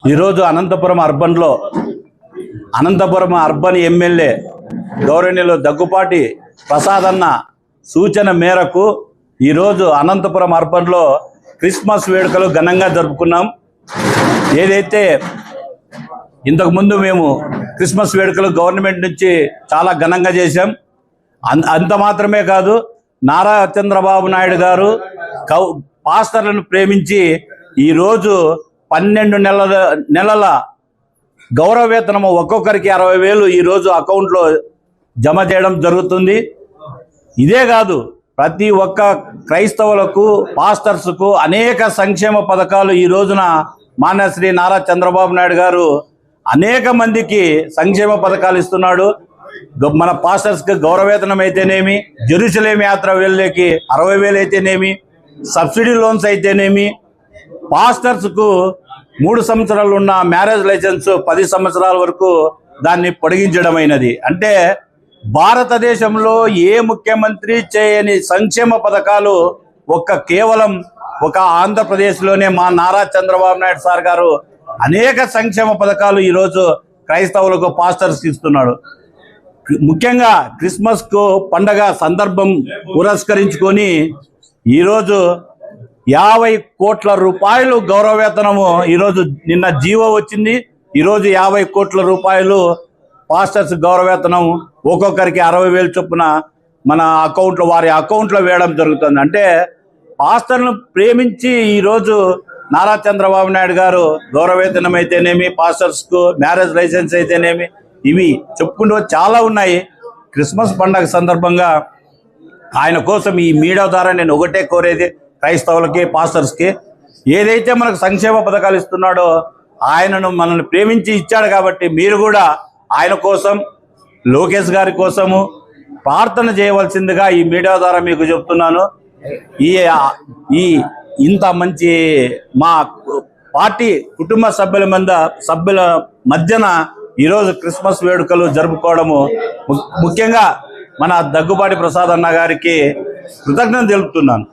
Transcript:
ఈరోజు Anantapuram urban MLA గౌరవనీయులు దగ్గుపాటి ప్రసాద్ అన్న సూచన మేరకు ఈరోజు అనంతపురం అర్బన్లో క్రిస్మస్ వేడుకలు ఘనంగా జరుపుకున్నాం. ఏదైతే ఇంతకుముందు మేము క్రిస్మస్ వేడుకలు గవర్నమెంట్ నుంచి చాలా ఘనంగా చేశాం. అంత మాత్రమే కాదు, నారా చంద్రబాబు నాయుడు గారు పాస్టర్లను ప్రేమించి ఈరోజు 12 నెలల గౌరవ వేతనం ఒక్కొక్కరికి 60,000 ఈరోజు అకౌంట్లో జమ చేయడం జరుగుతుంది. ఇదే కాదు, ప్రతి ఒక్క క్రైస్తవులకు పాస్టర్స్కు అనేక సంక్షేమ పథకాలు ఈ రోజున మాన్యశ్రీ నారా చంద్రబాబు నాయుడు గారు అనేక మందికి సంక్షేమ పథకాలు ఇస్తున్నాడు. మన పాస్టర్స్కి గౌరవవేతనం అయితేనేమి, జెరూసలేం యాత్ర వెళ్ళేకి 60,000 అయితేనేమి, సబ్సిడీ లోన్స్ అయితేనేమి, పాస్టర్స్కు 3 సంవత్సరాలు ఉన్న మ్యారేజ్ లైసెన్స్ 10 సంవత్సరాల వరకు దాన్ని పొడిగించడమైనది. అంటే భారతదేశంలో ఏ ముఖ్యమంత్రి చేయని సంక్షేమ పథకాలు కేవలం ఆంధ్రప్రదేశ్లోనే మా నారా చంద్రబాబు నాయుడు సార్ గారు అనేక సంక్షేమ పథకాలు ఈరోజు క్రైస్తవులకు పాస్టర్స్ ఇస్తున్నాడు. ముఖ్యంగా క్రిస్మస్కు పండగ సందర్భం పురస్కరించుకొని ఈరోజు 50 కోట్ల రూపాయలు గౌరవ వేతనము ఈరోజు నిన్న జీవో వచ్చింది. ఈరోజు 50 కోట్ల రూపాయలు పాస్టర్స్ గౌరవ వేతనం ఒక్కొక్కరికి 60,000 చొప్పున మన వారి అకౌంట్లో వేయడం జరుగుతుంది. అంటే పాస్టర్ను ప్రేమించి ఈరోజు నారా చంద్రబాబు నాయుడు గారు గౌరవ వేతనం అయితేనేమి, పాస్టర్స్కు మ్యారేజ్ లైసెన్స్ అయితేనేమి, ఇవి చెప్పుకుంటూ చాలా ఉన్నాయి. క్రిస్మస్ పండగ సందర్భంగా ఆయన కోసం ఈ మీడియా ద్వారా నేను ఒకటే కోరేది, క్రైస్తవులకి పాస్టర్స్కి ఏదైతే మనకు సంక్షేమ పథకాలు ఇస్తున్నాడో ఆయనను మనల్ని ప్రేమించి ఇచ్చాడు కాబట్టి మీరు కూడా ఆయన కోసం, లోకేష్ గారి కోసము ప్రార్థన చేయవలసిందిగా ఈ మీడియా ద్వారా మీకు చెప్తున్నాను. ఈ ఇంత మంచి మా పార్టీ కుటుంబ సభ్యుల మధ్యన ఈరోజు క్రిస్మస్ వేడుకలు జరుపుకోవడము ముఖ్యంగా మన దగ్గుపాటి ప్రసాద్ అన్న గారికి కృతజ్ఞత తెలుపుతున్నాను.